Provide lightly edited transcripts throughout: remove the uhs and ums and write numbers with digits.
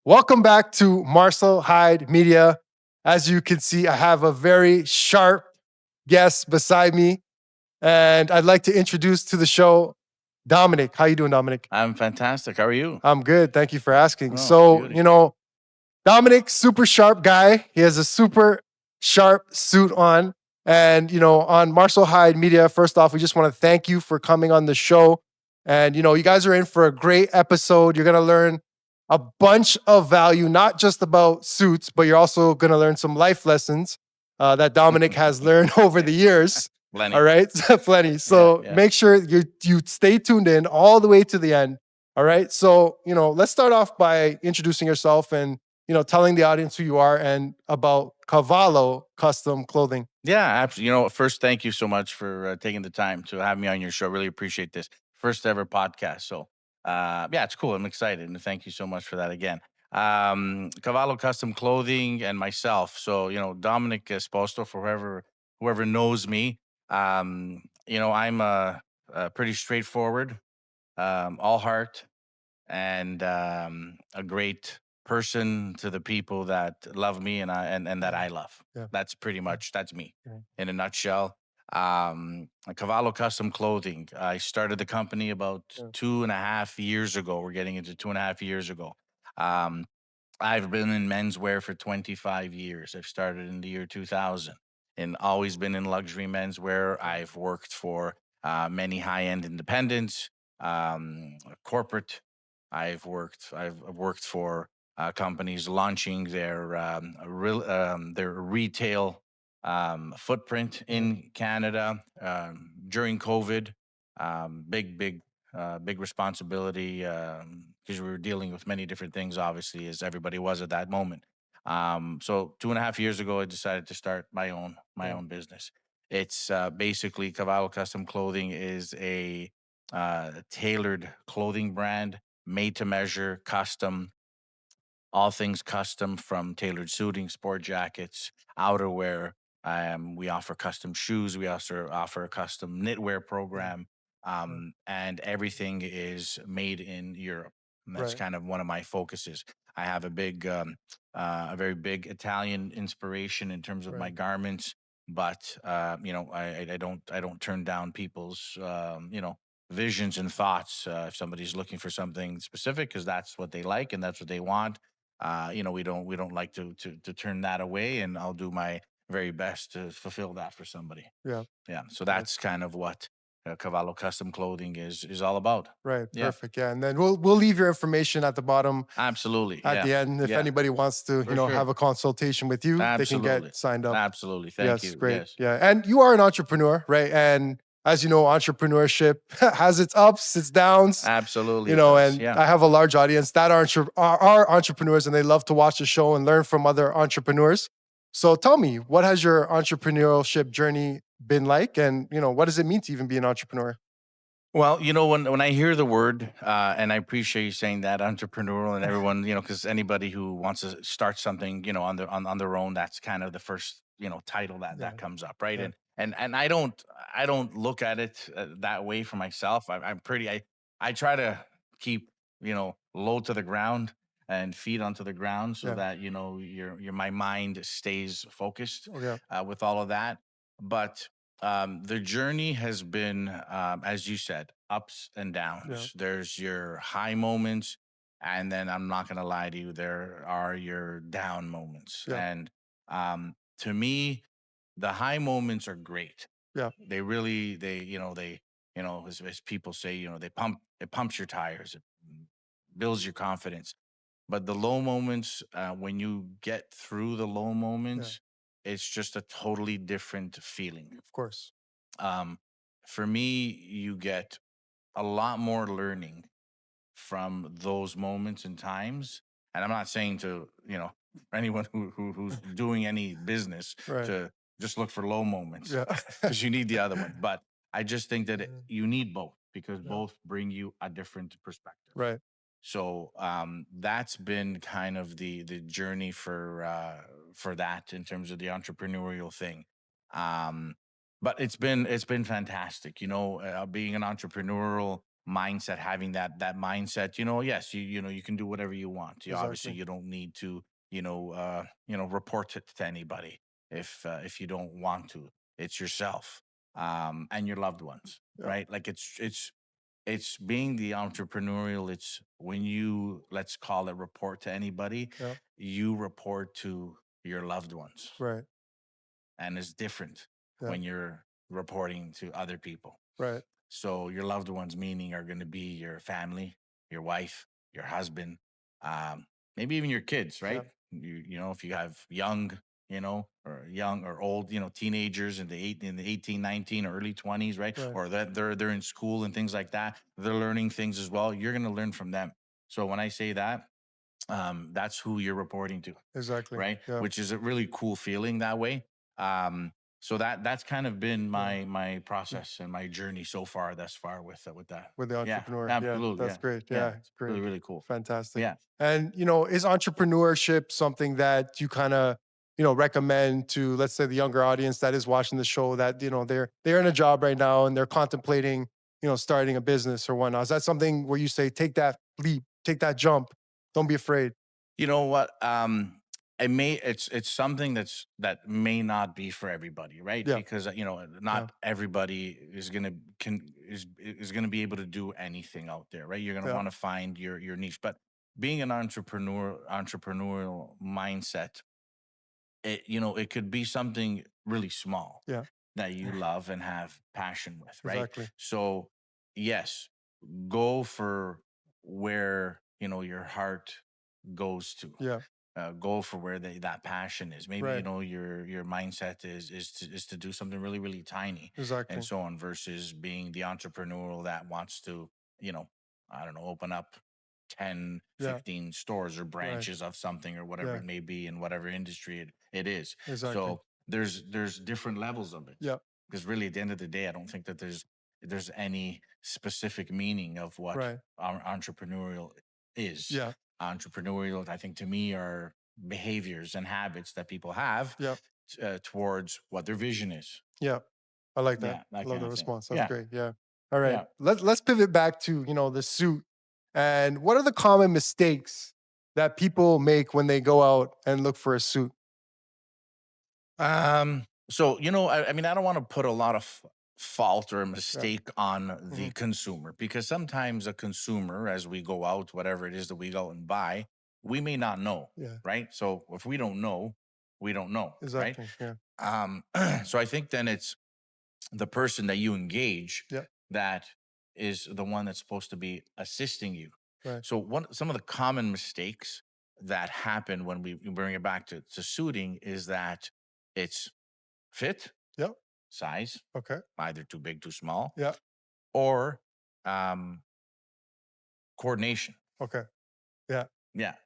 Welcome back to Marcel Hyde Media. As you can see, I have a very sharp guest beside me, and I'd like to introduce to the show Dominic. How you doing, Dominic? I'm fantastic. How are you? I'm good. Thank you for asking. Oh, So, beauty. Dominic, super sharp guy. He has a super sharp suit on. And, on Marcel Hyde Media, first off, we just want to thank you for coming on the show. And, you guys are in for a great episode. You're going to learn a bunch of value, not just about suits, but you're also going to learn some life lessons that Dominic has learned over the years. Plenty. All right. Plenty. So Yeah. make sure you stay tuned in all the way to the end. All right. So, let's start off by introducing yourself and telling the audience who you are and about Cavallo Custom Clothing. Yeah, absolutely. First, thank you so much for taking the time to have me on your show. Really appreciate this. First ever podcast. So, yeah, it's cool. I'm excited. And thank you so much for that again. Cavallo Custom Clothing and myself. So, Domenic Esposto, for whoever knows me. I'm pretty straightforward, all heart, and a great person to the people that love me and that I love. Yeah. That's pretty much that's me Yeah. in a nutshell. Cavallo Custom Clothing. I started the company about Yeah. 2.5 years ago. We're getting into 2.5 years ago. Um, I've been in menswear for 25 years. I've started in the year 2000 and always been in luxury menswear. I've worked for many high-end independents, corporate. I've worked for companies launching their retail footprint in Canada during COVID. Big responsibility because we were dealing with many different things, obviously, as everybody was at that moment. So 2.5 years ago, I decided to start my own business. It's basically Cavallo Custom Clothing is a tailored clothing brand, made to measure, custom, all things custom from tailored suiting, sport jackets, outerwear. We offer custom shoes. We also offer a custom knitwear program, and everything is made in Europe. And that's Right. kind of one of my focuses. I have a very big Italian inspiration in terms of my Right. garments, but I don't turn down people's visions and thoughts if somebody's looking for something specific because that's what they like and that's what they want. We don't like to turn that away, and I'll do my very best to fulfill that for somebody. Yeah. Yeah, so Right. that's kind of what Cavallo Custom Clothing is all about. Right. Yeah, Perfect. Yeah. And then we'll leave your information at the bottom absolutely. at Yeah, the end. If yeah, anybody wants to, for have sure. a consultation with you, they can Absolutely, get signed up. absolutely. Thank Yes, you. great. Yes, Yeah. And you are an entrepreneur, right? And as you know, entrepreneurship has its ups, its downs, absolutely. It does. and Yeah. I have a large audience that are entrepreneurs and they love to watch the show and learn from other entrepreneurs. So tell me, what has your entrepreneurship journey been like? And, what does it mean to even be an entrepreneur? Well, when I hear the word, and I appreciate you saying that entrepreneurial and everyone, because anybody who wants to start something, on their own, that's kind of the first, title that Yeah. that comes up, right? Yeah. And I don't look at it that way for myself. I try to keep low to the ground and feet onto the ground so Yeah. that your my mind stays focused Oh, yeah. with all of that. But the journey has been, as you said, ups and Yeah. downs. There's your high moments, and then I'm not going to lie to you, there are your down moments. Yeah. And to me, the high moments are great. Yeah. They really, as people say, it pumps your tires, it builds your confidence. But the low moments, when you get through the low Yeah. moments, it's just a totally different feeling. Of course. um, for me, you get a lot more learning from those moments and times. And I'm not saying to, anyone who's doing any business Right. to just look for low moments Yeah. because you need the other one. But I just think that Yeah. you need both because Yeah. both bring you a different perspective. Right. So that's been kind of the journey for that in terms of the entrepreneurial thing. Um, but it's been fantastic, being an entrepreneurial. mindset, having that mindset, yes, you can do whatever you want. Obviously Exactly. you don't need to, report it to anybody if you don't want to. It's yourself, and your loved ones, Yeah. right? Like it's being the entrepreneurial. It's when you, let's call it, report to anybody, Yeah. you report to your loved ones, Right. and it's different Yeah. when you're reporting to other people. Right. So your loved ones, meaning, are going to be your family, your wife, your husband, um, maybe even your kids, Yeah. right? If you have young, or young or old, teenagers in the 18, 19, or early 20s, right? Right. Or that they're in school and things like that. They're learning things as well. You're going to learn from them. So when I say that, that's who you're reporting to, Exactly. right? Yeah. Which is a really cool feeling that way. So that's kind of been Yeah. my Mm. process and my journey so far, thus far, with that. With the Yeah, entrepreneur. Yeah. absolutely. That's Yeah, great. yeah, Yeah. it's really Great. really cool. Fantastic. Yeah. And, is entrepreneurship something that you kind of, recommend to, let's say, the younger audience that is watching the show that, they're in a job right now and they're contemplating, starting a business or whatnot? Is that something where you say, take that leap, take that jump? Don't be afraid. You know what? It's something that may not be for everybody, right? Yeah. Because Yeah. not everybody is gonna be able to do anything out there, right? You're gonna Yeah. want to find your niche. But being an entrepreneurial mindset, it could be something really small Yeah. that you love and have passion with, right? Exactly. So yes, go for where your heart goes to. Yeah. Go for where that passion is. Maybe Right. your mindset is to do something really really tiny, and Exactly. so on, versus being the entrepreneurial that wants to, you know I don't know, open up 10, Yeah. 15 stores or Right. branches of something, or whatever Yeah. it may be, in whatever industry it is. Exactly. So there's different levels of it, Yeah. because really, at the end of the day, I don't think that there's any specific meaning of what Right. entrepreneurial is. Yeah. Entrepreneurial, I think, to me, are behaviors and habits that people have Yeah. towards what their vision is. Yeah. I like that. Yeah, I that love kind the of thing. response. That's Yeah, great. Yeah. All right. yeah. Let's pivot back to, the suit. And what are the common mistakes that people make when they go out and look for a suit? So, I mean, I don't want to put a lot of fault or Yeah. mistake on Hmm. the consumer, because sometimes a consumer, as we go out, whatever it is that we go and buy, we may not know, Yeah. right? So if we don't know, we don't know, right? Exactly. Yeah. Um, so I think then it's the person that you engage Yeah. that is the one that's supposed to be assisting you. Right. So some of the common mistakes that happen when we bring it back to suiting is that it's fit, Yeah. size, Okay. either too big, too small, Yeah. or um, coordination. Okay. Yeah. Yeah,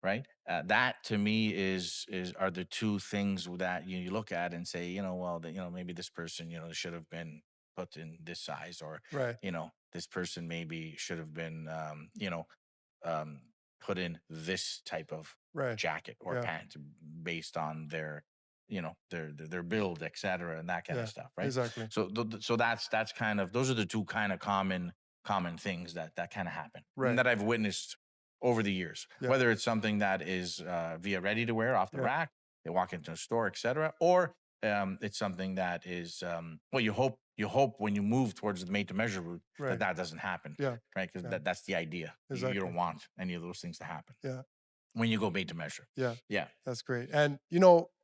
right. That to me is are the two things that you look at and say, well, maybe this person, should have been put in this size, or Right. this person maybe should have been, um, put in this type of Right. jacket or Yeah. pant, based on their, their build, etc., and that kind of Yeah. stuff, right? Exactly. So so that's kind of, those are the two kind of common things that kind of happen, and Right. that I've witnessed over the years. Yeah. Whether it's something that is via ready to wear off the Yeah. rack, they walk into a store, etc., or it's something that is, well, you hope when you move towards the made to measure route that Right. that doesn't happen, Yeah. right? Because Yeah. that's the idea. You Exactly. don't want any of those things to happen Yeah. when you go made to measure. Yeah. Yeah, That's great. And,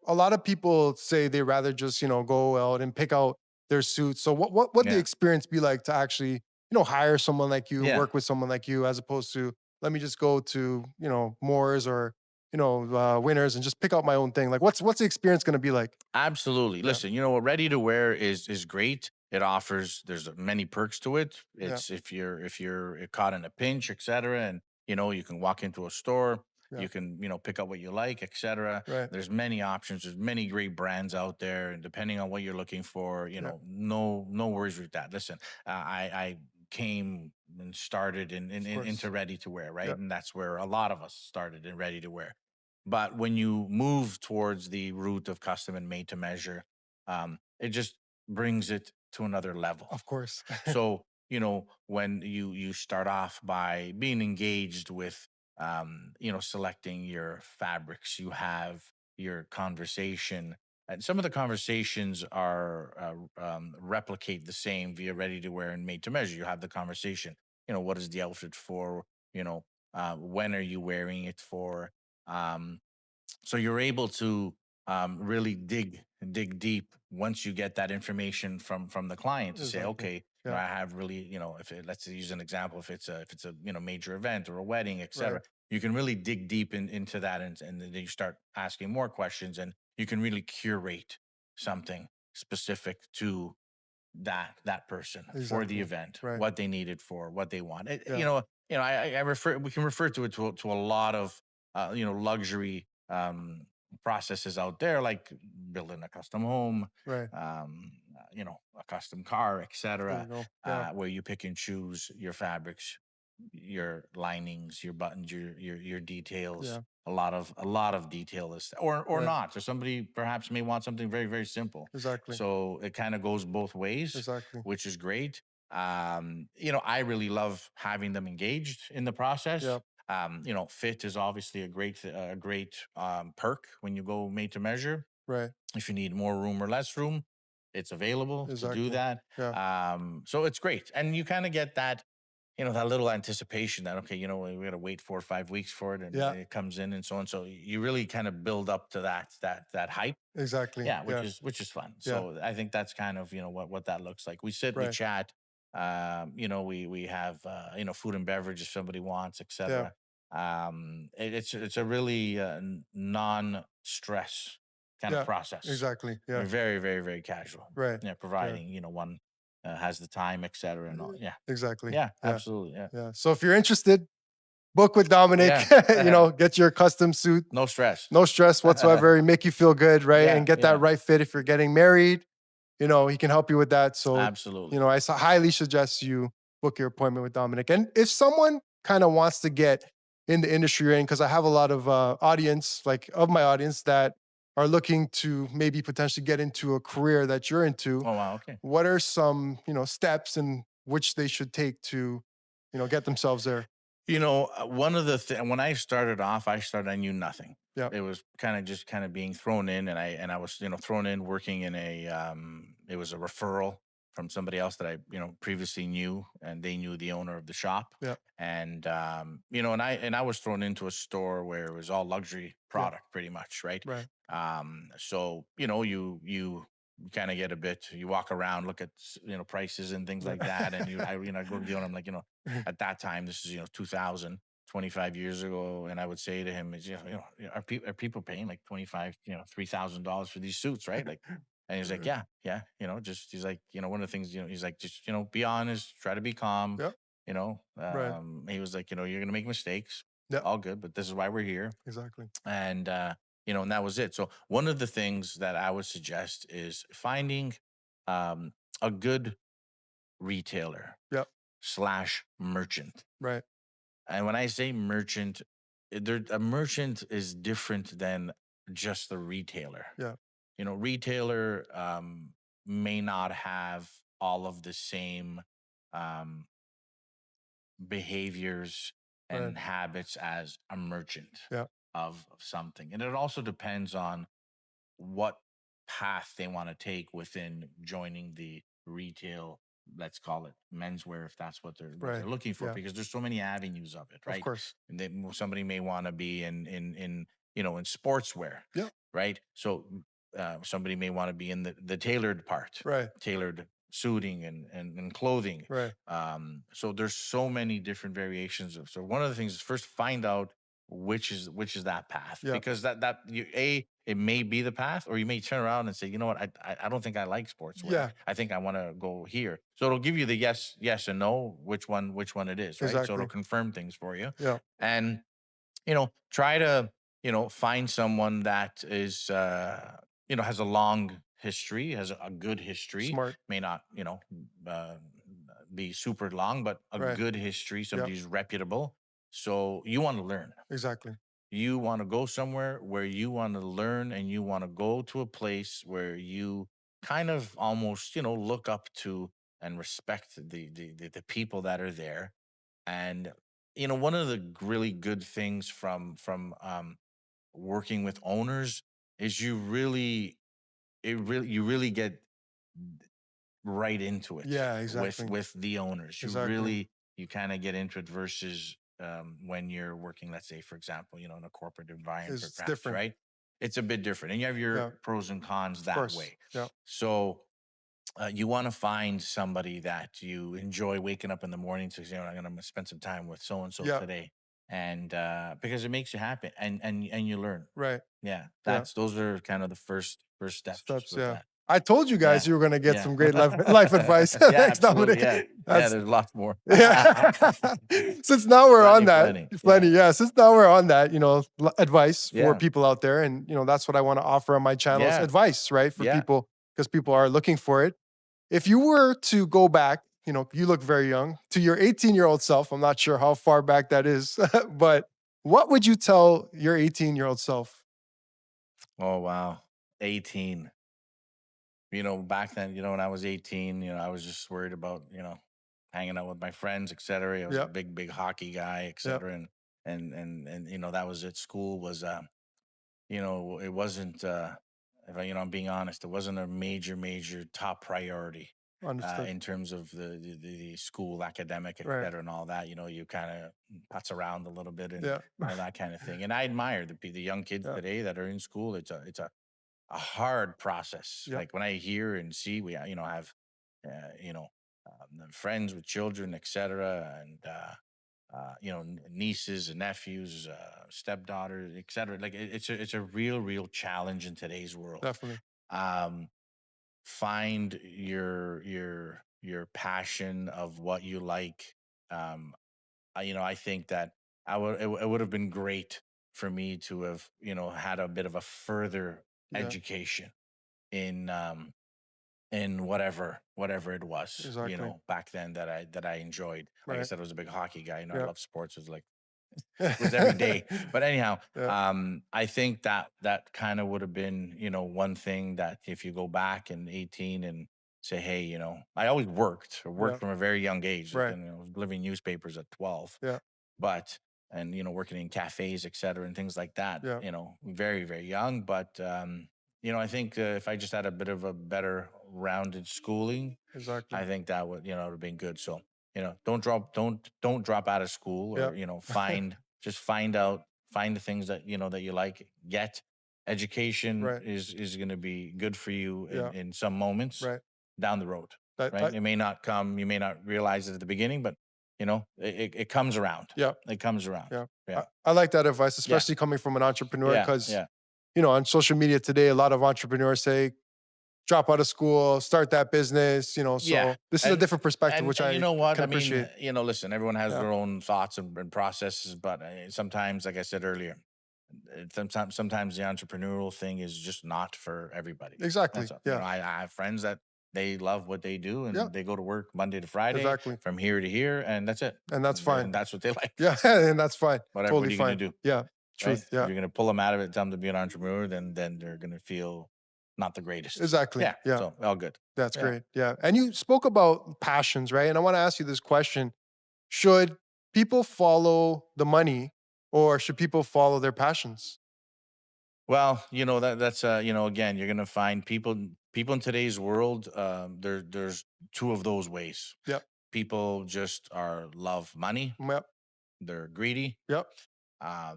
a lot of people say they rather just, go out and pick out their suits. So what would the yeah, experience be like to actually, hire someone like you, yeah. work with someone like you, as opposed to, let me just go to, Moores or, Winners and just pick out my own thing? Like what's the experience going to be like? Absolutely. Yeah. Listen, what ready to wear is great. It offers, there's many perks to it. Yeah. It's, if you're caught in a pinch, etc., and you can walk into a store, Yeah. you can pick up what you like, etc. Right. There's many options. There's many great brands out there, and depending on what you're looking for, Yeah. no worries with that. Listen, I came and started Of into course. ready to wear, right? Yeah. And that's where a lot of us started in ready to wear. But when you move towards the route of custom and made to measure, it just brings it to another level. Of course. So when you start off by being engaged with selecting your fabrics, you have your conversation, and some of the conversations are replicate the same via ready to wear and made to measure. You have the conversation, what is the outfit for, when are you wearing it for, um, so you're able to really dig deep once you get that information from the client to say, Exactly. okay, Yeah. I have really, if let's use an example, if it's a major event or a wedding, Right. etc., you can really dig deep into that, and then you start asking more questions, and you can really curate something specific to that person for the Exactly. event, Right. what they needed for, what they want. Yeah. I refer we can refer to it to a lot of luxury processes out there, like building a custom home, Right. a custom car, There you etc., go. Yeah. where you pick and choose your fabrics, your linings, your buttons, your details. Yeah. A lot of detail is, or Right. not. So somebody perhaps may want something very, very simple. Exactly. So it kind of goes both ways, Exactly. which is great. I really love having them engaged in the process. Yeah. Fit is obviously a great perk when you go made to measure. Right. If you need more room or less room, it's available to do Exactly. that. Yeah. So it's great, and you kind of get that little anticipation that, okay, we got to wait 4 or 5 weeks for it, and Yeah. it comes in and so on. So you really kind of build up to that hype. Exactly. Yeah, which Yeah. is fun. Yeah. So I think that's kind of what that looks like. We sit, we Right. chat. We have food and beverage if somebody wants, Yeah. etc. It's a really non-stress kind of Yeah. process. Exactly. We're Yeah. very, very, very casual. Right. Yeah, Yeah. providing one has the time, etc. And all. Yeah, Exactly. yeah, Yeah. absolutely. Yeah, Yeah. So if you're interested, book with Dominic, yeah. get your custom suit. No stress. No stress whatsoever. Make you feel good, right? And Yeah, get that yeah, right fit if you're getting married. He can help you with that. So, absolutely. highly suggest you book your appointment with Dominic. And if someone kind of wants to get in the industry you're in, because I have a lot of audience, like of my audience, that are looking to maybe potentially get into a career that you're into, Oh wow. Okay. what are some, steps in which they should take to, get themselves there? One of the when I started off, I knew nothing. Yeah. It was kind of being thrown in, and I was thrown in working in it was a referral from somebody else that I previously knew, and they knew the owner of the shop, Yeah. and and I was thrown into a store where it was all luxury Yeah. product, pretty much, right? Right. So you kind of get a bit. You walk around, look at prices and things Right. like that, and I go to the owner. I'm like, at that time, this is 2000, 25 years ago, and I would say to him, is are people paying like 25, $3,000 for these suits, right? Like, and he's like, yeah, yeah, just he's like, one of the things, he's like, just be honest, try to be calm, Yep. Right. he was like, you're gonna make mistakes, Yep. all good, but this is why we're here, Exactly. and and that was it. So one of the things that I would suggest is finding um a good retailer Yep. slash merchant. Right. And when I say merchant, a merchant is different than just the retailer. Yeah. Retailer may not have all of the same um, behaviors Right. and habits as a merchant Yeah. of something. And it also depends on what path they want to take within joining the retail, let's call it menswear, if that's what they're Right. looking for, Yeah. because there's so many avenues of it, Of right? course. And somebody may want to be in sportswear, Yeah. right? So somebody may want to be in the tailored part, Right. tailored suiting and clothing. Right. So there's so many different variations of. So one of the things is first find out which is that path, Yeah. because it may be the path, or you may turn around and say, you know what, I don't think I like sportswear, Yeah. I think I want to go here. So it'll give you the yes and no, which one it is, right? So it'll Exactly. confirm things for you. Yeah. And try to find someone that is has a long history, has a good history, Smart. may not uh, be super long, but a Right. good history, Yep. somebody who's reputable. So you want to learn, Exactly. you want to go somewhere where you want to learn, and you want to go to a place where you kind of almost look up to and respect the people that are there. And one of the really good things from working with owners is you really get right into it Yeah, with exactly. the owners. Exactly. You kind of get into it versus when you're working, let's say, for example, in a corporate environment, It's perhaps, different. right? It's a bit different, and you have Yeah, your pros and cons of that course. way. Yeah. So you want to find somebody that you enjoy waking up in the morning to say, I'm going to spend some time with so and so Yeah. today, and because it makes you happy, and you learn. Right. Yeah, Yeah. those are kind of the first steps Steps. with Yeah. that. I told you Yeah, guys you were going to get yeah, some great life advice. yeah, Thanks, absolutely. Dominic. Yeah, yeah. That's There's lots more. yeah. Since now we're on that, Plenty. plenty. Yeah, Yeah. Since now we're on that, advice for yeah, people out there, and that's what I want to offer on my channels, yeah, advice, right, for yeah. people because people are looking for it. If you were to go back, you look very young to your 18-year-old self. I'm not sure how far back that is, but what would you tell your 18-year-old self? Oh wow, 18. Back then, when I was 18, I was just worried about, hanging out with my friends, etc. I was a Yep. big hockey guy, Yep. etc. And that was it. School was, it wasn't, if I'm being honest, it wasn't a major top priority Understood. in terms of the school, academic, Right. etc. And all that. You kind of putz around a little bit and Yeah. that kind of thing. And I admire the young kids Yeah. today that are in school. It's a hard process. Yep. Like when I hear and see, we have friends with children, etc., and nieces and nephews, stepdaughters, etc. Like it's a real challenge in today's world. Definitely. Um, find your passion of what you like. I think that it would have been great for me to have had a bit of a further Yeah. education in whatever it was, Exactly. back then that I enjoyed. Like I Right. said, I was a big hockey guy. I Yeah. love sports. It was like it was every day. But anyhow, Yeah. I think that kind of would have been, one thing that if you go back in 18 and say, hey, I always worked Yeah. from a very young age, Right. and I was delivering newspapers at 12, Yeah. but and working in cafes, et cetera, and things like that, Yeah. very, very young. But I think if I just had a bit of a better rounded schooling, Exactly. I think that would have been good. So, don't drop out of school, Yeah. or, find the things that you like. Get education Right. is going to be good for you Yeah. in some moments Right. down the road, That. right? It may not come, you may not realize it at the beginning, but it comes around. Yeah. It comes around. Yeah. Yeah. I like that advice, Yeah. especially coming from an entrepreneur, Yeah. because Yeah. on social media today, a lot of entrepreneurs say, drop out of school, start that business. Yeah. So this is a And different perspective, which and you I know what? can I mean, appreciate. listen, everyone has Yeah. their own thoughts and processes, but sometimes, like I said earlier, sometimes the entrepreneurial thing is just not for everybody. Exactly. That's all. Yeah. I have friends that they love what they do Yeah. and they go to work Monday to Friday Exactly. from here to here, and that's it. And that's fine. And that's what they like. Yeah. And that's fine. What Totally are you going to fine. do? Yeah. Right? Truth. If Yeah. you're going to pull them out of it, tell them to be an entrepreneur, then they're going to feel not the greatest. Exactly. Yeah. Yeah. So all good. That's Yeah. great. Yeah. And you spoke about passions, right? And I want to ask you this question. Should people follow the money or should people follow their passions? Well, that's again, you're gonna find people in today's world. There's two of those ways. Yep. People just are love money. Yep. They're greedy. Yep.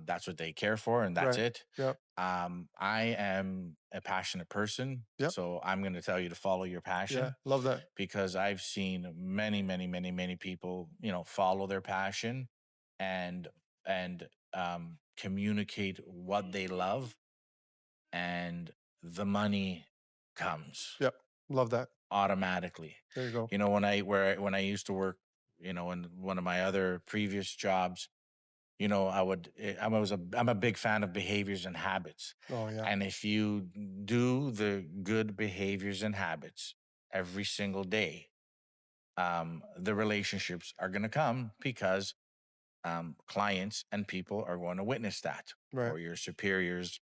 That's what they care for, and that's Right. it. Yep. I am a passionate person, Yep. so I'm going to tell you to follow your Yeah. passion, Love that. because I've seen many people, follow their passion and communicate what they love, and the money comes Yep. Love that. automatically. There you go. When I used to work, in one of my other previous jobs, I'm a big fan of behaviors and habits. Oh yeah. And if you do the good behaviors and habits every single day, the relationships are going to come, because clients and people are going to witness that, Right. or your superiors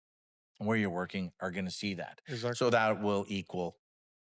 where you're working are going to see that. So Exactly. that will equal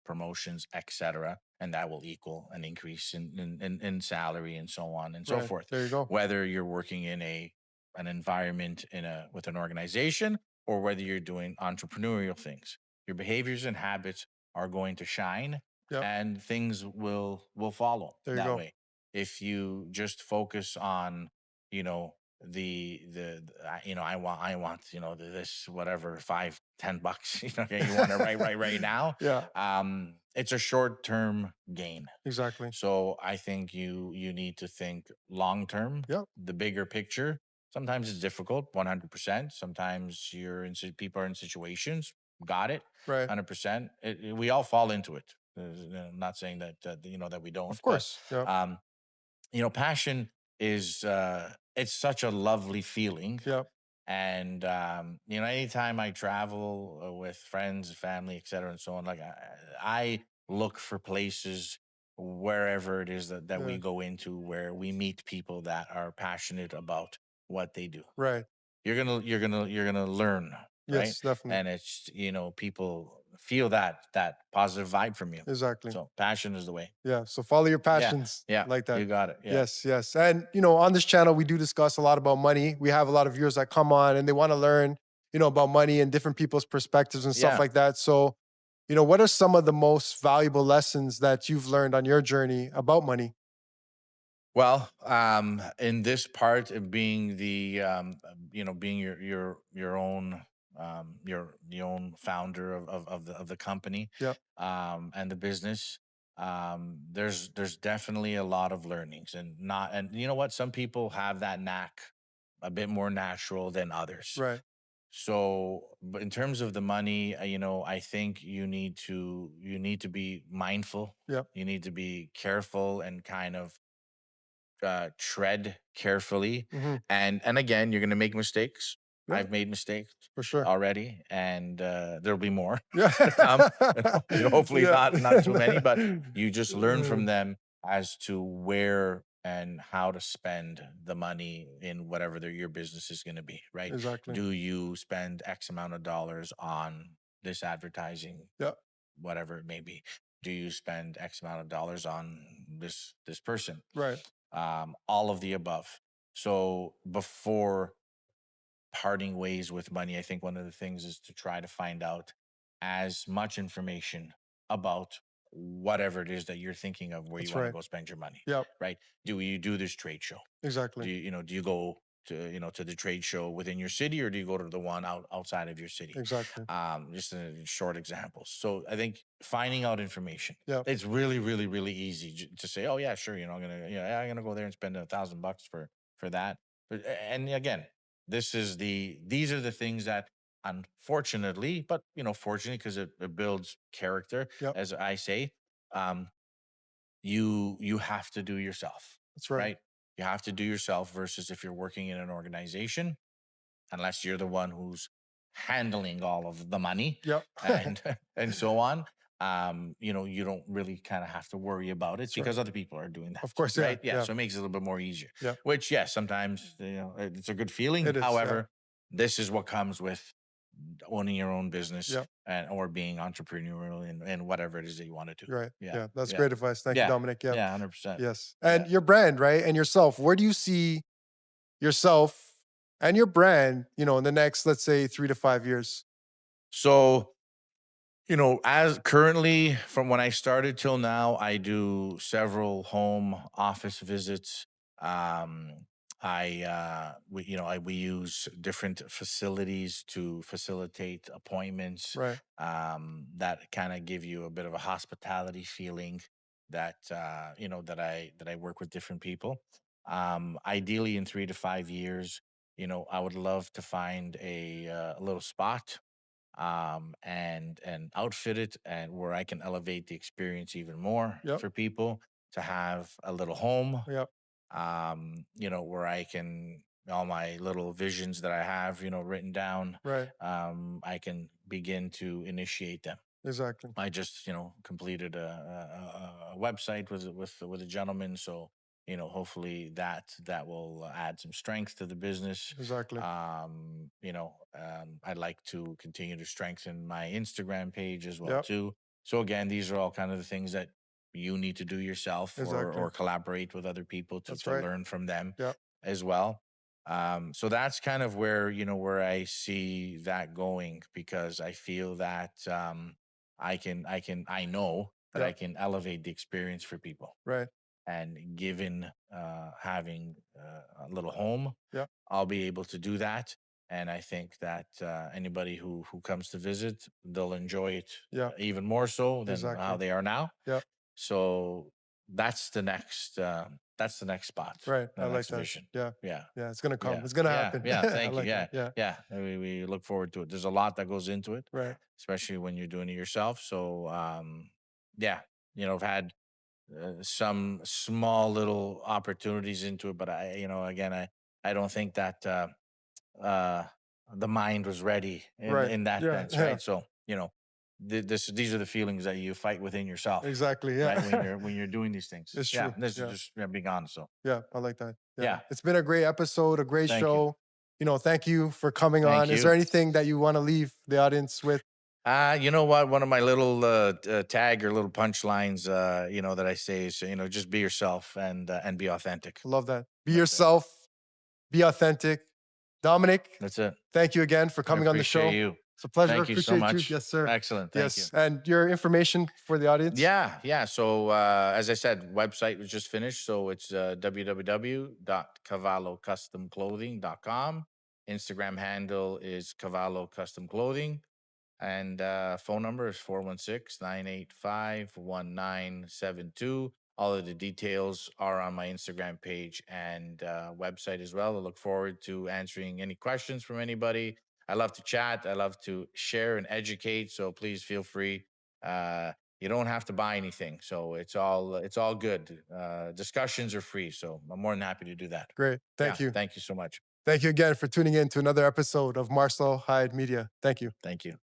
promotions, etc. and that will equal an increase in salary and so on and so Right. forth. There you go. Whether you're working in a an environment in a with an organization, or whether you're doing entrepreneurial things, your behaviors and habits are going to shine, Yep. and things will follow There you that go. way. If you just focus on, you know, I want, this whatever, 5 10 bucks, okay, you want it right now, Yeah. it's a short term gain. Exactly. So I think you need to think long term, Yep. the bigger picture. Sometimes it's difficult, 100%. Sometimes people are in situations, got it, Right. 100%. We all fall into it. I'm not saying that we don't, Of but course. Yep. um, passion is it's such a lovely feeling. Yep. And anytime I travel with friends, family, etc., and so on, like I look for places wherever it is that Yeah. we go into, where we meet people that are passionate about what they do. Right. You're gonna learn, right? Yes, definitely. And it's, people feel that positive vibe from you. Exactly. So passion is the way. Yeah. So follow your Yeah, passions yeah, like that. you got it. Yeah, Yes, yes. And on this channel, we do discuss a lot about money. We have a lot of viewers that come on and they want to learn, about money and different people's perspectives and stuff yeah. like that. So, what are some of the most valuable lessons that you've learned on your journey about money? Well, in this part of being being your own, your own founder of the company, Yep. and the business, there's definitely a lot of learnings, and you know what, some people have that knack a bit more natural than others. Right. So, but in terms of the money, I think you need to be mindful. Yep. You need to be careful and kind of tread carefully. Hmm. And again, you're going to make mistakes. Yeah, I've made mistakes for sure. already, and there'll be more Yeah. to come. Hopefully Yeah. not too many, but you just learn from them as to where and how to spend the money in whatever your business is going to be, right? Exactly. Do you spend X amount of dollars on this advertising, Yeah. whatever it may be? Do you spend X amount of dollars on this person? Right. All of the above. So before parting ways with money, I think one of the things is to try to find out as much information about whatever it is that you're thinking of, where you That's want to right. go spend your money, Yep. right? Do you do this trade show? Exactly. Do you go to the trade show within your city, or do you go to the one outside of your city? Exactly. Just in short examples. So I think finding out information, Yep. it's really, really, really easy to say, oh yeah, sure, I'm gonna go there and spend $1,000 for that. And again, these are the things that, unfortunately, but fortunately, because it builds character, Yep. as I say, um, you have to do yourself, That's right. right? You have to do yourself, versus if you're working in an organization, unless you're the one who's handling all of the money Yep. and and so on. You don't really kind of have to worry about it, That's right. because other people are doing that, Of course. Yeah. right? Yeah, Yeah. so it makes it a little bit more easier. Yeah. Which, yes, sometimes it's a good feeling. It is. Yeah. However, this is what comes with owning your own business, Yep. or being entrepreneurial in whatever it is that you want to do. Right. Yeah, Yeah. That's yeah, great advice. Thank you, yeah, Dominic. Yeah. yeah, 100%. Yes. Yeah. And your brand, right? And yourself. Where do you see yourself and your brand, in the next, let's say, 3 to 5 years? So, as currently, from when I started till now, I do several home office visits. Um, we use different facilities to facilitate appointments, Right. that kind of give you a bit of a hospitality feeling, that that I work with different people. Ideally, in 3 to 5 years, I would love to find a little spot, and outfit it, and where I can elevate the experience even more Yep. for people, to have a little home, Yep. where I can, all my little visions that I have, written down, Right. I can begin to initiate them. Exactly. I just, completed a website with a gentleman, so hopefully that will add some strength to the business. Exactly. I'd like to continue to strengthen my Instagram page as well Yep. too. So again, these are all kind of the things that you need to do yourself, Exactly. or collaborate with other people That's to right. learn from them Yeah. as well. So that's kind of where, where I see that going, because I feel that I know that Yeah. I can elevate the experience for people. Right. And given having a little home, Yeah. I'll be able to do that. And I think that anybody who comes to visit, they'll enjoy it Yeah. even more so than how Exactly. they are now. Yeah. So that's the next spot, Right. the I like next that. vision. Yeah. Yeah. Yeah. It's gonna come. Yeah, It's gonna yeah, happen. yeah. I Thank you. like that. Yeah, Yeah. yeah. We look forward to it. There's a lot that goes into it, Right. especially when you're doing it yourself. So, yeah, I've had some small little opportunities into it, but again, I don't think that uh, the mind was ready Right. in that Yeah. sense, Yeah. right? So, these are the feelings that you fight within yourself, Exactly. Yeah. right? When you're doing these things. It's Yeah, true. this is Yeah. just being honest. So, Yeah. I like that. Yeah. yeah, It's been a great episode, a great thank you, show. Thank you for coming thank on. Is there you. anything that you want to leave the audience with? You know what? One of my little tag or little punchlines, that I say is, just be yourself and be authentic. I love that. Be That's it. yourself, be authentic. Domenic, That's it. thank you again for I coming on the appreciate show. you. It's a pleasure. Thank you so Appreciate you. much. Yes, sir. Excellent. Thank you. Yes. And your information for the audience? Yeah. So as I said, website was just finished. So it's www.cavallocustomclothing.com. Instagram handle is Cavallo Custom Clothing. And phone number is 416-985-1972. All of the details are on my Instagram page and website as well. I look forward to answering any questions from anybody. I love to chat. I love to share and educate. So please feel free. You don't have to buy anything, so it's all good. Discussions are free, so I'm more than happy to do that. Great. Thank Yeah, you. thank you so much. Thank you again for tuning in to another episode of Marcel Hyde Media. Thank you. Thank you.